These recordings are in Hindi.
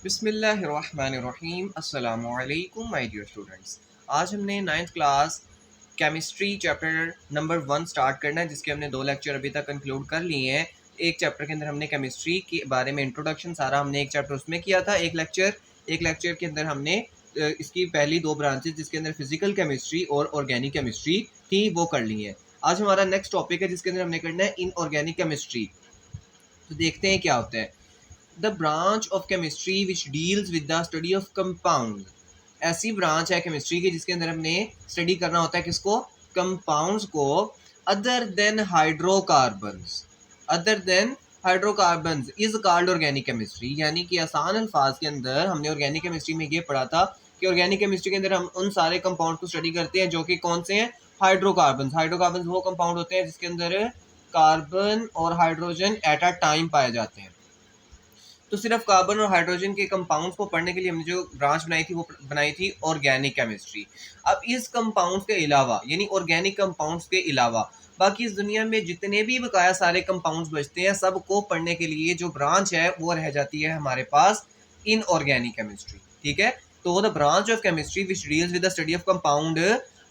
बिस्मिल्लाहिर्रहमानिर्रहीम अस्सलामुअलैकुम माय डियर स्टूडेंट्स। आज हमने ninth class chemistry chapter number 1 start करना है, जिसके हमने 2 लेक्चर अभी तक कंक्लूड कर लिए हैं। एक चैप्टर के अंदर हमने केमिस्ट्री के बारे में इंट्रोडक्शन सारा हमने एक चैप्टर उसमें किया था। एक लेक्चर के अंदर हमने इसकी पहली 2 ब्रांचेस जिसके अंदर फिजिकल केमिस्ट्री और ऑर्गेनिक केमिस्ट्री थी वो कर ली हैं। आज हमारा नेक्स्ट टॉपिक है जिसके अंदर हमने करना है इनऑर्गेनिक केमिस्ट्री। तो देखते हैं क्या होता है। The branch of chemistry which deals with the study of compound. ऐसी ब्रांच है केमिस्ट्री की जिसके अंदर हमने स्टडी करना होता है किसको? कंपाउंड्स को। Other than hydrocarbons, other than hydrocarbons is called organic chemistry. यानी कि आसान अल्फाज के अंदर हमने ऑर्गेनिक केमिस्ट्री में ये पढ़ा था कि ऑर्गेनिक केमिस्ट्री के अंदर हम उन सारे कंपाउंड को स्टडी करते हैं जो कि कौन से हैं? हाइड्रोकार्बन्स। हाइड्रोकार्बन्स वो कंपाउंड होते हैं जिसके अंदर कार्बन और हाइड्रोजन एट अ टाइम पाए जाते हैं। तो सिर्फ कार्बन और हाइड्रोजन के कंपाउंड्स को पढ़ने के लिए हमने जो ब्रांच बनाई थी वो बनाई थी ऑर्गेनिक केमिस्ट्री। अब इस कंपाउंड्स के अलावा यानी ऑर्गेनिक कंपाउंड्स के अलावा बाकी इस दुनिया में जितने भी बकाया सारे कंपाउंड्स बचते हैं सबको पढ़ने के लिए जो ब्रांच है वो रह जाती है हमारे पास इनऑर्गेनिक केमिस्ट्री। ठीक है, तो the branch of chemistry which deals with the study of compound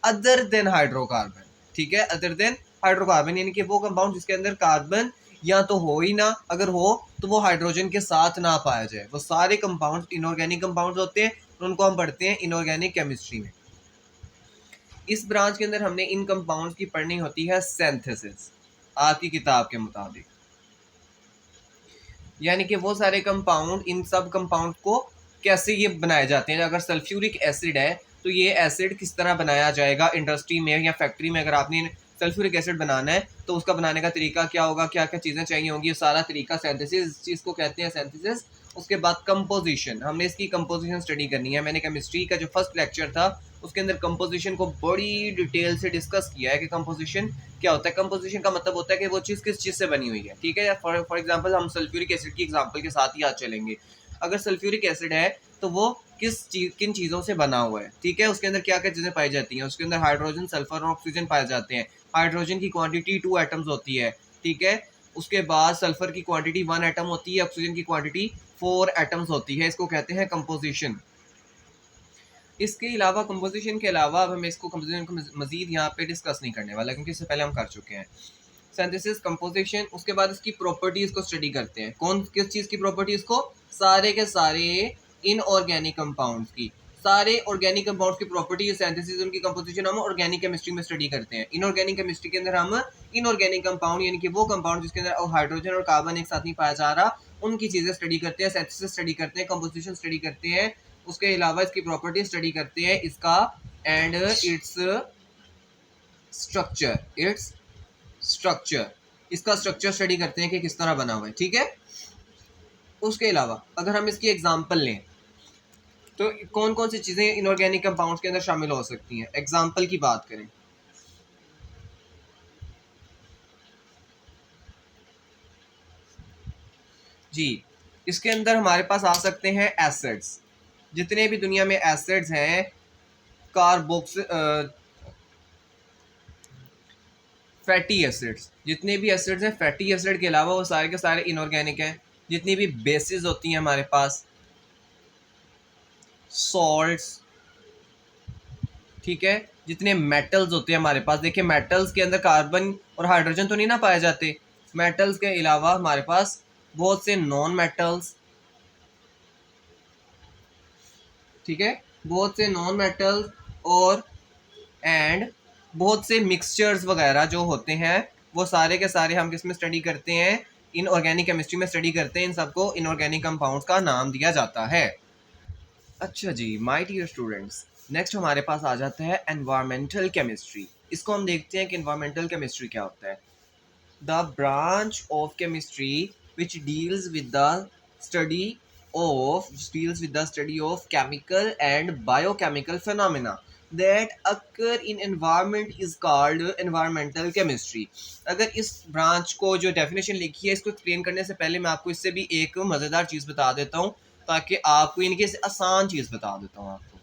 other than hydrocarbon. ठीक है, अदर देन हाइड्रोकार्बन यानी कि वो कंपाउंड जिसके अंदर कार्बन या तो हो ही ना, अगर हो तो वो हाइड्रोजन के साथ ना पाया जाए, वो सारे कंपाउंड इनऑर्गेनिक कंपाउंड्स होते हैं। उनको हम पढ़ते हैं इनऑर्गेनिक केमिस्ट्री में। इस ब्रांच के अंदर हमने इन कंपाउंड्स की पढ़नी होती है सिंथेसिस, आपकी किताब के मुताबिक। यानी कि वो सारे कंपाउंड, इन सब कंपाउंड को कैसे ये बनाए जाते हैं। अगर सल्फ्यूरिक एसिड है तो ये एसिड किस तरह बनाया जाएगा इंडस्ट्री में या फैक्ट्री में। अगर आपने सल्फ्यूरिक एसिड बनाना है तो उसका बनाने का तरीका क्या होगा, क्या क्या चीज़ें चाहिए होंगी, ये सारा तरीका सिंथेसिस, इस चीज़ को कहते हैं सिंथेसिस। उसके बाद कंपोजिशन, हमने इसकी कंपोजिशन स्टडी करनी है। मैंने केमिस्ट्री का जो फर्स्ट लेक्चर था उसके अंदर कंपोजिशन को बड़ी डिटेल से डिस्कस किया है कि कंपोजिशन क्या होता है। कंपोजिशन का मतलब होता है कि वो चीज़ किस चीज़ से बनी हुई है। ठीक है, फॉर एग्जांपल हम सल्फ्यूरिक एसिड की एग्जांपल के साथ ही आज चलेंगे। अगर सल्फ्यूरिक एसिड है तो वो किन चीज़ों से बना हुआ है। ठीक है, उसके अंदर क्या क्या चीज़ें पाई जाती हैं? उसके अंदर हाइड्रोजन, सल्फर और ऑक्सीजन पाए जाते हैं। हाइड्रोजन की क्वांटिटी 2 एटम्स होती है। ठीक है, उसके बाद सल्फर की क्वांटिटी 1 एटम होती है, ऑक्सीजन की क्वांटिटी 4 एटम्स होती है। इसको कहते हैं कंपोजिशन। इसके अलावा कंपोजिशन के अलावा अब हम इसको कंपोजिशन को मजीद यहाँ पे डिस्कस नहीं करने वाला क्योंकि इससे पहले हम कर चुके हैं। सिंथेसिस, कंपोजिशन, उसके बाद इसकी प्रॉपर्टीज को स्टडी करते हैं। किस चीज़ की प्रॉपर्टीज को? सारे के सारे इनऑर्गेनिक कंपाउंड्स की। सारे ऑर्गेनिक कंपाउंड्स की प्रॉपर्टीज, सिंथेसिस, उनकी कंपोजिशन हम ऑर्गेनिक केमिस्ट्री में स्टडी करते हैं। इनऑर्गेनिक केमिस्ट्री के अंदर हम इनऑर्गेनिक कंपाउंड यानी कि वो कंपाउंड जिसके अंदर हाइड्रोजन और कार्बन एक साथ नहीं पाया जा रहा उनकी चीज़ें स्टडी करते हैं। सिंथेसिस स्टडी करते हैं, कंपोजिशन स्टडी करते हैं, उसके अलावा इसकी प्रॉपर्टी स्टडी करते हैं, इसका एंड इट्स स्ट्रक्चर, इसका स्ट्रक्चर स्टडी करते हैं कि किस तरह बना हुआ है। ठीक है, उसके अलावा अगर हम इसकी एग्जांपल लें तो कौन कौन सी चीज़ें इनऑर्गेनिक कंपाउंड्स के अंदर शामिल हो सकती हैं। एग्जांपल की बात करें जी, इसके अंदर हमारे पास आ सकते हैं एसिड्स। जितने भी दुनिया में एसिड्स हैं, कार्बोक्स फैटी एसिड्स, जितने भी एसिड्स हैं फैटी एसिड के अलावा वो सारे के सारे इनऑर्गेनिक हैं। जितनी भी बेसिस होती हैं हमारे पास, सॉल्ट्स, ठीक है, जितने मेटल्स होते हैं हमारे पास। देखिए मेटल्स के अंदर कार्बन और हाइड्रोजन तो नहीं ना पाए जाते। मेटल्स के अलावा हमारे पास बहुत से नॉन मेटल्स, ठीक है, बहुत से नॉन मेटल्स और एंड बहुत से मिक्सचर्स वगैरह जो होते हैं वो सारे के सारे हम किस में स्टडी करते हैं? इनऑर्गेनिक केमिस्ट्री में स्टडी करते हैं। इन सबको इनऑर्गेनिक कंपाउंड्स का नाम दिया जाता है। अच्छा जी माय डियर स्टूडेंट्स, नेक्स्ट हमारे पास आ जाता है एनवायरमेंटल केमिस्ट्री। इसको हम देखते हैं कि एनवायरमेंटल केमिस्ट्री क्या होता है। The branch of chemistry which deals with the study of chemical and biochemical phenomena that occur in environment is called environmental chemistry। अगर इस ब्रांच को जो डेफिनेशन लिखी है इसको एक्सप्लेन करने से पहले मैं आपको इससे भी एक मज़ेदार चीज़ बता देता हूँ ताकि आपको इनकी आसान चीज़ बता देता हूँ आपको।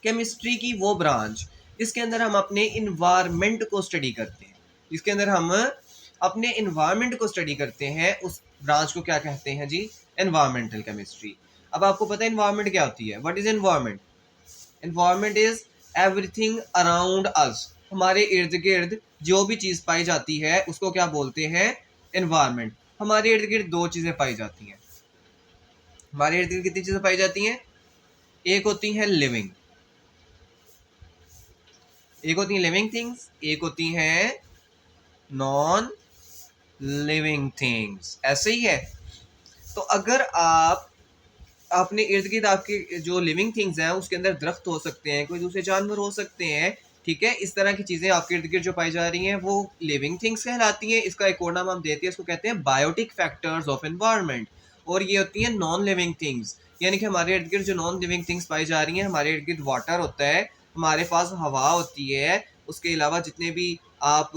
केमिस्ट्री की वो ब्रांच इसके अंदर हम अपने इन्वायरमेंट को स्टडी करते हैं, इसके अंदर हम अपने इन्वायरमेंट को स्टडी करते हैं, उस ब्रांच को क्या कहते हैं जी? Environmental chemistry. अब आपको पता है इन्वायरमेंट क्या होती है, what is environment? Environment is everything around us, हमारे इर्द गिर्द जो भी चीज पाई जाती है उसको क्या बोलते हैं? एनवायरमेंट। हमारे इर्द गिर्द दो चीजें पाई जाती हैं। हमारे इर्द गिर्द कितनी चीजें पाई जाती हैं? एक होती है लिविंग, एक होती है लिविंग थिंग्स, एक होती हैं नॉन लिविंग थिंग्स। ऐसे ही है। तो अगर आप अपने इर्द गिर्द आपके जो लिविंग थिंग्स हैं उसके अंदर दरख्त हो सकते हैं, कोई दूसरे जानवर हो सकते हैं, ठीक है, इस तरह की चीजें आपके इर्द गिर्द जो पाई जा रही हैं वो लिविंग थिंग्स कहलाती हैं। इसका एक और नाम हम देते हैं, इसको कहते हैं बायोटिक फैक्टर्स ऑफ एनवायरनमेंट। और ये होती हैं नॉन लिविंग थिंग्स, यानी कि हमारे इर्द गिर्द जो नॉन लिविंग थिंग्स पाई जा रही हैं, हमारे इर्द गिर्द वाटर होता है, हमारे पास हवा होती है, उसके अलावा जितने भी आप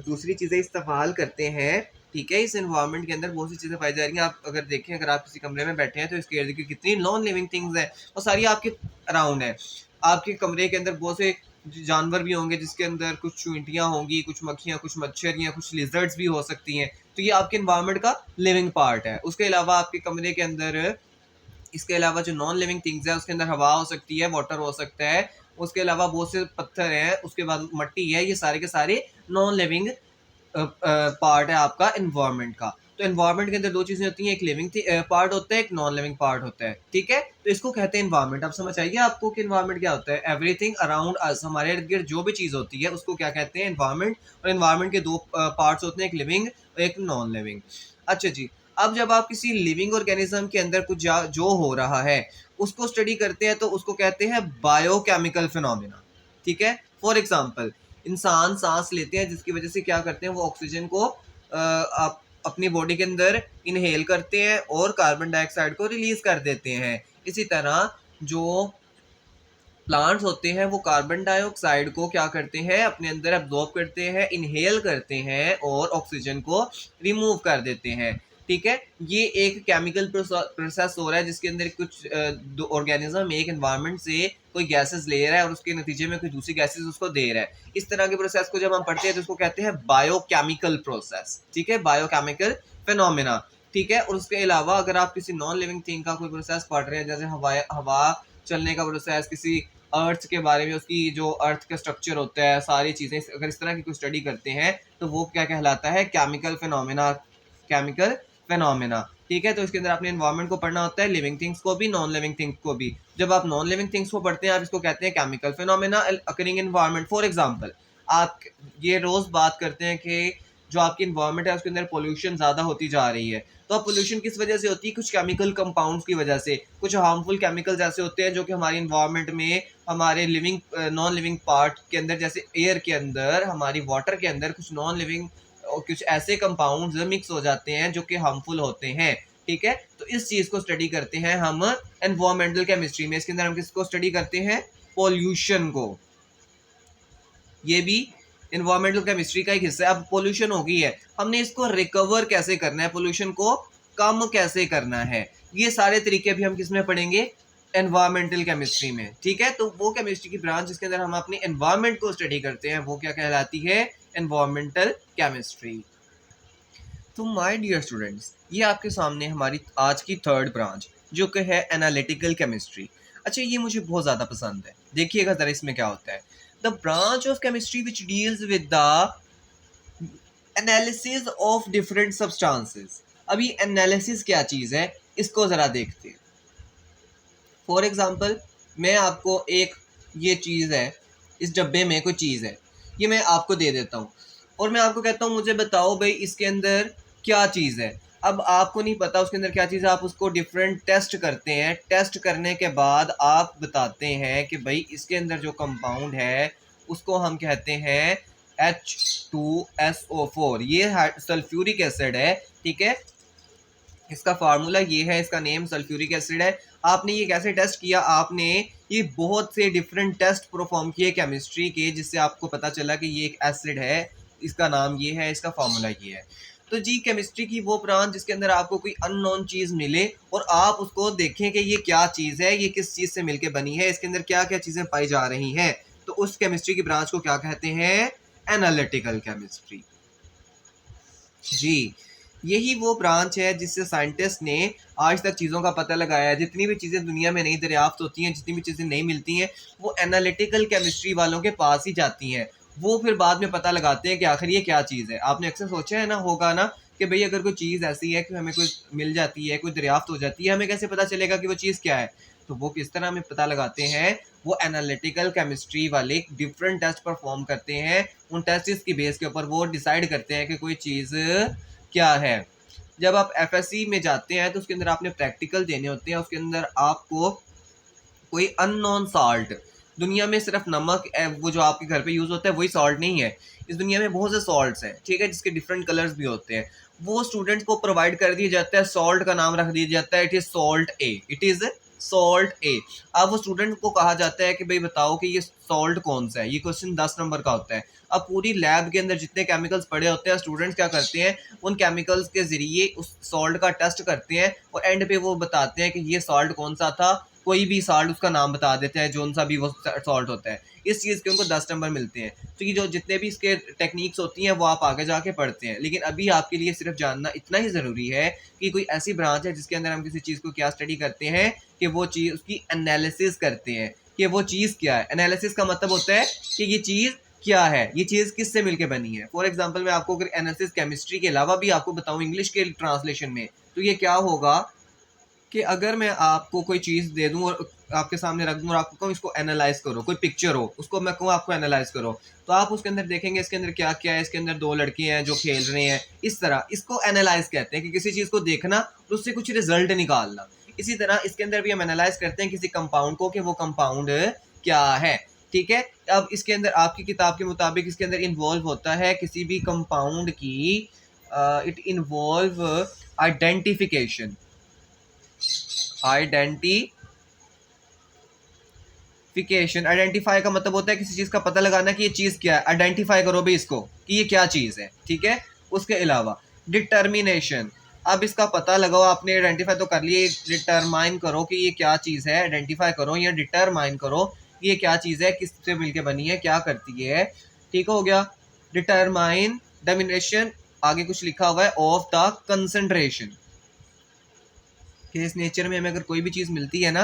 दूसरी चीजें इस्तेमाल करते हैं, ठीक है, इस एनवायरनमेंट के अंदर बहुत सी चीजें पाई जा रही हैं। आप अगर देखें, अगर आप किसी कमरे में बैठे हैं तो इसके इर्द गिर्द कितनी नॉन लिविंग थिंग्स हैं, वो सारी आपके अराउंड है। आपके कमरे के अंदर बहुत से जानवर भी होंगे जिसके अंदर कुछ चूंटियां होंगी, कुछ मक्खियां, कुछ मच्छरियां, कुछ लिजर्ड्स भी हो सकती हैं। तो ये आपके एनवायरनमेंट का लिविंग पार्ट है। उसके अलावा आपके कमरे के अंदर इसके अलावा जो नॉन लिविंग थिंग्स है उसके अंदर हवा हो सकती है, वाटर हो सकता है, उसके अलावा बहुत से पत्थर हैं, उसके बाद मट्टी है, ये सारे के सारे नॉन लिविंग पार्ट है आपका एनवायरनमेंट का। तो एनवायरनमेंट के अंदर दो चीजें होती हैं, एक लिविंग पार्ट होता है, एक नॉन लिविंग पार्ट होता है, ठीक है। तो इसको कहते हैं एनवायरनमेंट। अब समझ आइए आपको कि एनवायरनमेंट क्या होता है। एवरीथिंग अराउंड अस, हमारे इर्द गिर्द जो भी चीज होती है उसको क्या कहते हैं? एनवायरनमेंट। और एनवायरनमेंट के दो पार्ट्स होते हैं, एक लिविंग और एक नॉन लिविंग। अच्छा जी, अब जब आप किसी लिविंग ऑर्गेनिज्म के अंदर कुछ जो हो रहा है उसको स्टडी करते हैं तो उसको कहते हैं बायोकेमिकल फिनोमिना, ठीक है। फॉर एग्जाम्पल, इंसान सांस लेते हैं जिसकी वजह से क्या करते हैं, वो ऑक्सीजन को आप अपनी बॉडी के अंदर इनहेल करते हैं और कार्बन डाइऑक्साइड को रिलीज कर देते हैं। इसी तरह जो प्लांट्स होते हैं वो कार्बन डाइऑक्साइड को क्या करते हैं, अपने अंदर एब्जॉर्ब करते हैं, इनहेल करते हैं और ऑक्सीजन को रिमूव कर देते हैं, ठीक है। ये एक केमिकल प्रोसेस हो रहा है जिसके अंदर कुछ ऑर्गेनिज्म एक एनवायरनमेंट से कोई गैसेस ले रहा है और उसके नतीजे में कोई दूसरी गैसेस उसको दे रहा है। इस तरह के प्रोसेस को जब हम पढ़ते हैं तो उसको कहते हैं बायोकेमिकल प्रोसेस, ठीक है, बायोकेमिकल फिनोमिना, ठीक है। और उसके अलावा अगर आप किसी नॉन लिविंग थिंग का कोई प्रोसेस पढ़ रहे हैं, जैसे हवा चलने का प्रोसेस, किसी अर्थ के बारे में, उसकी जो अर्थ का स्ट्रक्चर होता है, सारी चीज़ें अगर इस तरह की कोई स्टडी करते हैं तो वो क्या कहलाता है? केमिकल फिनोमिना, केमिकल फिनोमिना, ठीक है। तो इसके अंदर आपने एनवायरनमेंट को पढ़ना होता है, लिविंग थिंग्स को भी, नॉन लिविंग थिंग्स को भी। जब आप नॉन लिविंग थिंग्स को पढ़ते हैं आप इसको कहते हैं chemical phenomena occurring environment. For example, आप ये रोज बात करते हैं कि जो आपकी इन्वायरमेंट है उसके अंदर पोल्यूशन ज़्यादा होती जा रही है। तो अब पोल्यूशन किस वजह से होती है? कुछ केमिकल कंपाउंड्स की वजह से। कुछ हार्मफुल केमिकल्स ऐसे होते हैं जो कि हमारी इन्वायरमेंट में, हमारे लिविंग नॉन लिविंग पार्ट के अंदर, जैसे एयर के अंदर, हमारी वाटर के अंदर कुछ नॉन लिविंग और कुछ ऐसे कंपाउंड्स मिक्स हो जाते हैं जो कि हार्मफुल होते हैं, ठीक है। तो इस चीज़ को स्टडी करते हैं हम एनवायरमेंटल केमिस्ट्री में। इसके अंदर हम किसको स्टडी करते हैं? पोल्यूशन को। ये भी इन्वायरमेंटल केमिस्ट्री का एक हिस्सा है। अब पोल्यूशन हो गई है, हमने इसको रिकवर कैसे करना है, पोल्यूशन को कम कैसे करना है, ये सारे तरीके भी हम किस में पढ़ेंगे? एनवायरमेंटल केमिस्ट्री में, ठीक है। तो वो केमिस्ट्री की ब्रांच जिसके अंदर हम अपने एनवायरमेंट को स्टडी करते हैं वो क्या कहलाती है? Environmental chemistry. तो माय डियर स्टूडेंट्स, ये आपके सामने हमारी आज की थर्ड ब्रांच जो कि है एनालिटिकल केमिस्ट्री। अच्छा, ये मुझे बहुत ज़्यादा पसंद है। देखिएगा ज़रा इसमें क्या होता है। The branch of chemistry which deals with the analysis of different substances. अभी एनालिसिस क्या चीज़ है इसको ज़रा देखते हैं। फॉर एग्जांपल, मैं आपको एक, ये चीज़ है, इस डब्बे में कोई चीज़ है, ये मैं आपको दे देता हूँ और मैं आपको कहता हूँ मुझे बताओ भाई इसके अंदर क्या चीज़ है। अब आपको नहीं पता उसके अंदर क्या चीज़ है, आप उसको डिफरेंट टेस्ट करते हैं। टेस्ट करने के बाद आप बताते हैं कि भाई इसके अंदर जो कंपाउंड है उसको हम कहते हैं H2SO4। ये सल्फ्यूरिक एसिड है, ठीक है। इसका फार्मूला ये है, इसका नेम सल्फ्यूरिक एसिड है। आपने ये कैसे टेस्ट किया? आपने ये बहुत से डिफरेंट टेस्ट परफॉर्म किए केमिस्ट्री के, जिससे आपको पता चला कि ये एक एसिड है, इसका नाम ये है, इसका फार्मूला ये है। तो जी, केमिस्ट्री की वो ब्रांच जिसके अंदर आपको कोई अननोन चीज़ मिले और आप उसको देखें कि ये क्या चीज़ है, ये किस चीज़ से मिलके बनी है, इसके अंदर क्या क्या चीज़ें पाई जा रही हैं, तो उस केमिस्ट्री की ब्रांच को क्या कहते हैं? Analytical chemistry. जी, यही वो ब्रांच है जिससे साइंटिस्ट ने आज तक चीज़ों का पता लगाया है। जितनी भी चीज़ें दुनिया में नई दरियाफ्त होती हैं, जितनी भी चीज़ें नहीं मिलती हैं, वो एनालिटिकल केमिस्ट्री वालों के पास ही जाती हैं। वो फिर बाद में पता लगाते हैं कि आखिर ये क्या चीज़ है। आपने अक्सर सोचा है ना, होगा ना, कि भाई अगर कोई चीज़ ऐसी है कि हमें कोई मिल जाती है, कोई दरियाफ्त हो जाती है, हमें कैसे पता चलेगा कि वो चीज़ क्या है? तो वो किस तरह हमें पता लगाते हैं, वो एनालिटिकल केमिस्ट्री वाले डिफरेंट टेस्ट परफॉर्म करते हैं। उन टेस्ट की बेस के ऊपर वो डिसाइड करते हैं कि कोई चीज़ क्या है। जब आप एफएससी में जाते हैं तो उसके अंदर आपने प्रैक्टिकल देने होते हैं। उसके अंदर आपको कोई अननोन सॉल्ट, दुनिया में सिर्फ नमक वो जो आपके घर पे यूज़ होता है वही सॉल्ट नहीं है। इस दुनिया में बहुत से सॉल्ट्स हैं, ठीक है, जिसके डिफरेंट कलर्स भी होते हैं। वो स्टूडेंट्स को प्रोवाइड कर दिया जाता है, सॉल्ट का नाम रख दिया जाता है, it is salt A, it is salt A. अब वो स्टूडेंट को कहा जाता है कि भाई बताओ कि ये सॉल्ट कौन सा है। ये क्वेश्चन 10 नंबर का होता है। अब पूरी लैब के अंदर जितने केमिकल्स पड़े होते हैं, स्टूडेंट्स क्या करते हैं, उन केमिकल्स के जरिए उस सॉल्ट का टेस्ट करते हैं और एंड पे वो बताते हैं कि ये सॉल्ट कौन सा था। कोई भी सॉल्ट उसका नाम बता देते हैं, जोन सा भी वो सॉल्ट होता है। इस चीज़ के उनको 10 नंबर मिलते हैं। तो ये जो जितने भी इसके टेक्निक्स होती हैं वो आप आगे जाके पढ़ते हैं। लेकिन अभी आपके लिए सिर्फ जानना इतना ही ज़रूरी है कि कोई ऐसी ब्रांच है जिसके अंदर हम किसी चीज़ को क्या स्टडी करते हैं, कि वो चीज़ उसकी एनालिसिस करते हैं कि वो चीज़ क्या है। एनालिसिस का मतलब होता है कि ये चीज़ क्या है, ये चीज़ किससे मिलके बनी है। फॉर एग्जाम्पल मैं आपको अगर एनालिसिस केमिस्ट्री के अलावा भी आपको बताऊँ इंग्लिश के ट्रांसलेशन में, तो ये क्या होगा कि अगर मैं आपको कोई चीज़ दे दूँ और आपके सामने रख दूँ और आपको कहूँ इसको एनालाइज करो, कोई पिक्चर हो, उसको मैं कहूँ आपको एनालाइज करो, तो आप उसके अंदर देखेंगे इसके अंदर क्या क्या है। इसके अंदर दो लड़के हैं जो खेल रहे हैं, इस तरह इसको एनालाइज कहते हैं कि किसी चीज़ को देखना और उससे कुछ रिजल्ट निकालना। इसी तरह इसके अंदर भी हम एनालाइज करते हैं किसी कंपाउंड को कि वो कंपाउंड क्या है, ठीक है। अब इसके अंदर आपकी किताब के मुताबिक इसके अंदर इन्वॉल्व होता है किसी भी कंपाउंड की, इट इन्वॉल्व आइडेंटिफिकेशन। आइडेंटिफाई का मतलब होता है किसी चीज़ का पता लगाना कि ये चीज़ क्या है। आइडेंटिफाई करो भी इसको कि ये क्या चीज़ है, ठीक है। उसके अलावा डिटर्मिनेशन, अब इसका पता लगाओ, आपने आइडेंटिफाई तो कर लिए, डिटरमाइन करो कि ये क्या चीज़ है। आइडेंटिफाई करो या डिटरमाइन करो कि ये क्या चीज़ है, किससे मिलके बनी है, क्या करती है, ठीक हो गया। डिटरमाइन डोमिनेशन, आगे कुछ लिखा हुआ है, ऑफ द कंसंट्रेशन, कि इस नेचर में हमें अगर कोई भी चीज़ मिलती है ना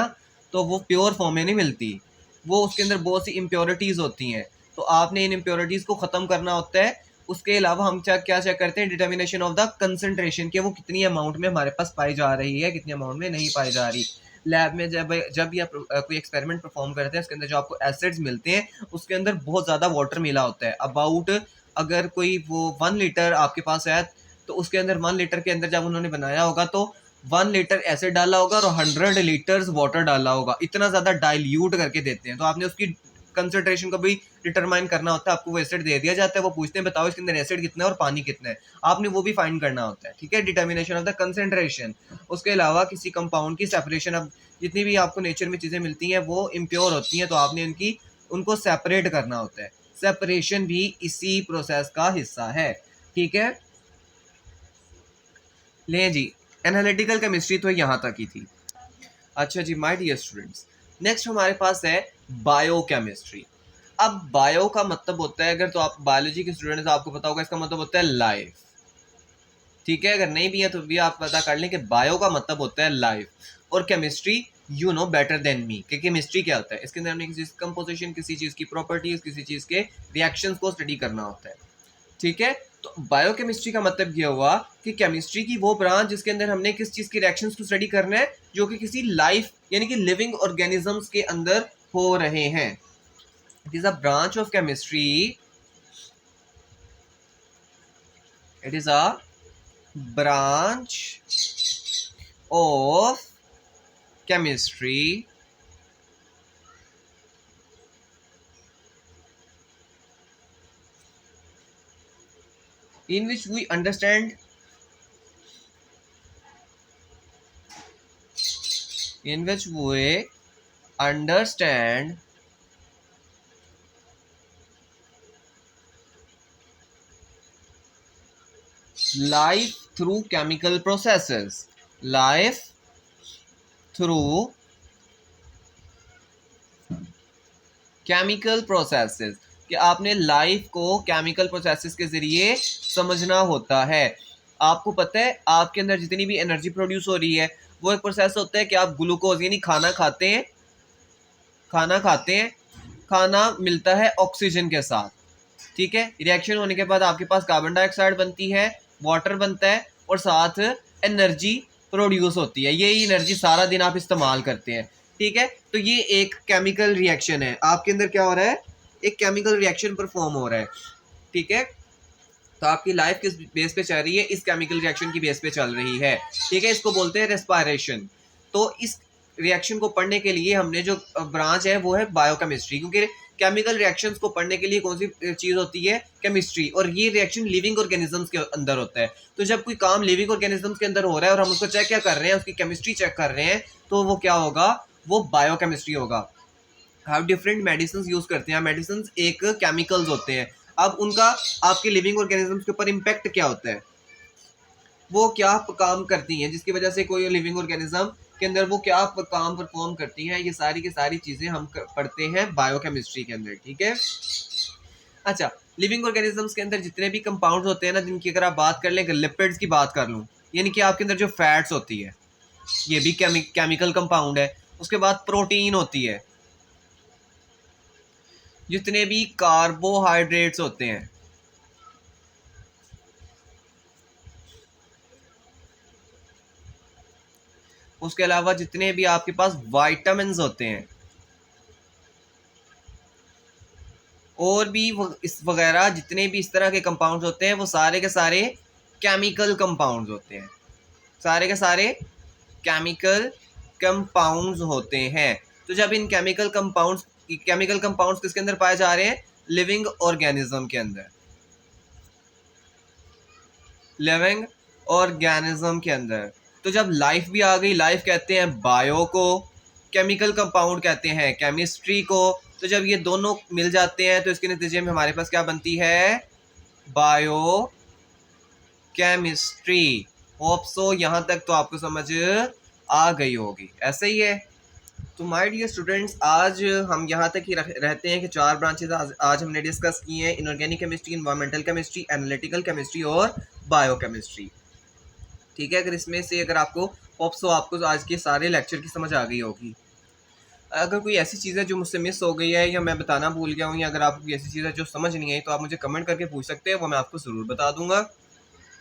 तो वो प्योर फॉर्म में नहीं मिलती, वो उसके अंदर बहुत सी इम्प्योरिटीज़ होती हैं। तो आपने इन इम्प्योरिटीज़ को ख़त्म करना होता है। उसके अलावा हम क्या चेक करते हैं, डिटर्मिनेशन ऑफ द कंसंट्रेशन, कि वो कितनी अमाउंट में हमारे पास पाई जा रही है, कितनी अमाउंट में नहीं पाई जा रही। लैब में जब जब भी आप कोई एक्सपेरिमेंट परफॉर्म करते हैं, उसके अंदर जो आपको एसिड्स मिलते हैं उसके अंदर बहुत ज़्यादा वाटर मिला होता है। अबाउट, अगर कोई वो 1 लीटर आपके पास है तो उसके अंदर 1 लीटर के अंदर जब उन्होंने बनाया होगा तो 1 लीटर एसिड डाला होगा और 100 लीटर्स वाटर डाला होगा। इतना ज़्यादा डाइल्यूट करके देते हैं। तो आपने उसकी कंसंट्रेशन को भी डिटरमाइन करना होता है। आपको वो एसिड दे दिया जाता है, वो पूछते हैं बताओ इसके अंदर एसिड कितना है और पानी कितना है, आपने वो भी फाइंड करना होता है, ठीक है। Determination of the concentration. उसके अलावा किसी कंपाउंड की सेपरेशन, अब जितनी भी आपको नेचर में चीज़ें मिलती हैं वो इम्प्योर होती हैं, तो आपने उनको सेपरेट करना होता है। सेपरेशन भी इसी प्रोसेस का हिस्सा है, ठीक है। लें जी, एनालिटिकल केमिस्ट्री तो यहाँ तक ही थी। अच्छा जी माय डियर स्टूडेंट्स, नेक्स्ट हमारे पास है बायोकेमिस्ट्री। अब बायो का मतलब होता है, अगर तो आप बायोलॉजी के स्टूडेंट हैं तो आपको पता होगा इसका मतलब होता है लाइफ, ठीक है। अगर नहीं भी है तो भी आप पता कर लें कि बायो का मतलब होता है लाइफ। और chemistry you know better than me कि केमिस्ट्री क्या होता है। इसके अंदर हमने किसी कंपोजिशन, किसी चीज़ की प्रॉपर्टीज, किसी चीज़ के रिएक्शंस को स्टडी करना होता है, ठीक है। तो बायोकेमिस्ट्री का मतलब ये हुआ कि केमिस्ट्री की वो ब्रांच जिसके अंदर हमने किस चीज़ की रिएक्शंस को स्टडी करना है जो कि किसी लाइफ यानी कि लिविंग ऑर्गेनिजम्स के अंदर हो रहे हैं। It is a branch of chemistry, it is a branch of chemistry in which we understand in which we understand life through chemical processes, life through chemical processes, कि आपने लाइफ को केमिकल प्रोसेसेस के जरिए समझना होता है। आपको पता है आपके अंदर जितनी भी एनर्जी प्रोड्यूस हो रही है वो एक प्रोसेस होता है कि आप ग्लूकोज यानी खाना खाते हैं, खाना मिलता है ऑक्सीजन के साथ, ठीक है। रिएक्शन होने के बाद आपके पास कार्बन डाइऑक्साइड बनती है, वाटर बनता है और साथ एनर्जी प्रोड्यूस होती है। यही एनर्जी सारा दिन आप इस्तेमाल करते हैं, ठीक है। तो ये एक केमिकल रिएक्शन है, आपके अंदर क्या हो रहा है, एक केमिकल रिएक्शन परफॉर्म हो रहा है, ठीक है। तो आपकी लाइफ किस बेस पे चल रही है, इस केमिकल रिएक्शन की बेस पे चल रही है, ठीक है। इसको बोलते हैं रेस्पायरेशन। तो इस रिएक्शन को पढ़ने के लिए हमने जो ब्रांच है वो है बायोकेमिस्ट्री, क्योंकि केमिकल रिएक्शंस को पढ़ने के लिए कौन सी चीज होती है, केमिस्ट्री। और ये रिएक्शन लिविंग ऑर्गेनिजम्स के अंदर होता है। तो जब कोई काम लिविंग ऑर्गेनिजम्स के अंदर हो रहा है और हम उसको चेक क्या कर रहे हैं, उसकी केमिस्ट्री चेक कर रहे हैं, तो वो क्या होगा, वो बायोकेमिस्ट्री होगा। हम डिफरेंट मेडिसिन यूज करते हैं, मेडिसिन एक केमिकल्स होते हैं। अब उनका आपके लिविंग ऑर्गेनिजम्स के ऊपर इम्पैक्ट क्या होता है, वो क्या काम करती हैं, जिसकी वजह से कोई लिविंग ऑर्गेनिज्म के अंदर वो क्या काम परफॉर्म करती हैं, ये सारी की सारी चीजें हम पढ़ते हैं बायोकेमिस्ट्री के अंदर, ठीक है। अच्छा, लिविंग ऑर्गेनिजम्स के अंदर जितने भी कंपाउंड्स होते हैं ना, जिनकी अगर आप बात कर लें, लिपिड्स की बात कर लूँ, यानी कि आपके अंदर जो फैट्स होती है ये भी केमिकल कंपाउंड है। उसके बाद प्रोटीन होती है, जितने भी कार्बोहाइड्रेट्स होते हैं, उसके अलावा जितने भी आपके पास वाइटामिन्स होते हैं और भी इस वगैरह जितने भी इस तरह के कंपाउंड्स होते हैं, वो सारे के सारे केमिकल कंपाउंड्स होते हैं, सारे के सारे केमिकल कंपाउंड्स होते हैं। तो जब इन केमिकल कंपाउंड्स किसके अंदर पाए जा रहे हैं, लिविंग ऑर्गेनिज्म के अंदर, लिविंग ऑर्गेनिज्म के अंदर। तो जब लाइफ भी आ गई, लाइफ कहते हैं बायो को, केमिकल कंपाउंड कहते हैं केमिस्ट्री को। तो जब ये दोनों मिल जाते हैं तो इसके नतीजे में हमारे पास क्या बनती है, बायो केमिस्ट्री। होप सो यहाँ तक तो आपको समझ आ गई होगी, ऐसे ही है। तो माय डियर स्टूडेंट्स, आज हम यहाँ तक ही रहते हैं कि 4 ब्रांचेज आज हमने डिस्कस की हैं, inorganic chemistry, environmental chemistry, analytical chemistry और बायोकेमिस्ट्री, ठीक है। अगर इसमें से अगर आपको होप सो आपको आज के सारे लेक्चर की समझ आ गई होगी। अगर कोई ऐसी चीज़ है जो मुझसे मिस हो गई है या मैं बताना भूल गया हूँ, या अगर आपको कोई ऐसी चीज़ है जो समझ नहीं आई, तो आप मुझे कमेंट करके पूछ सकते हैं, वो मैं आपको ज़रूर बता दूंगा।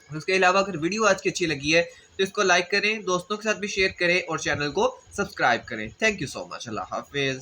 उसके अलावा अगर वीडियो आज की अच्छी लगी है तो इसको लाइक करें, दोस्तों के साथ भी शेयर करें और चैनल को सब्सक्राइब करें। थैंक यू सो मच, अल्लाह हाफिज़।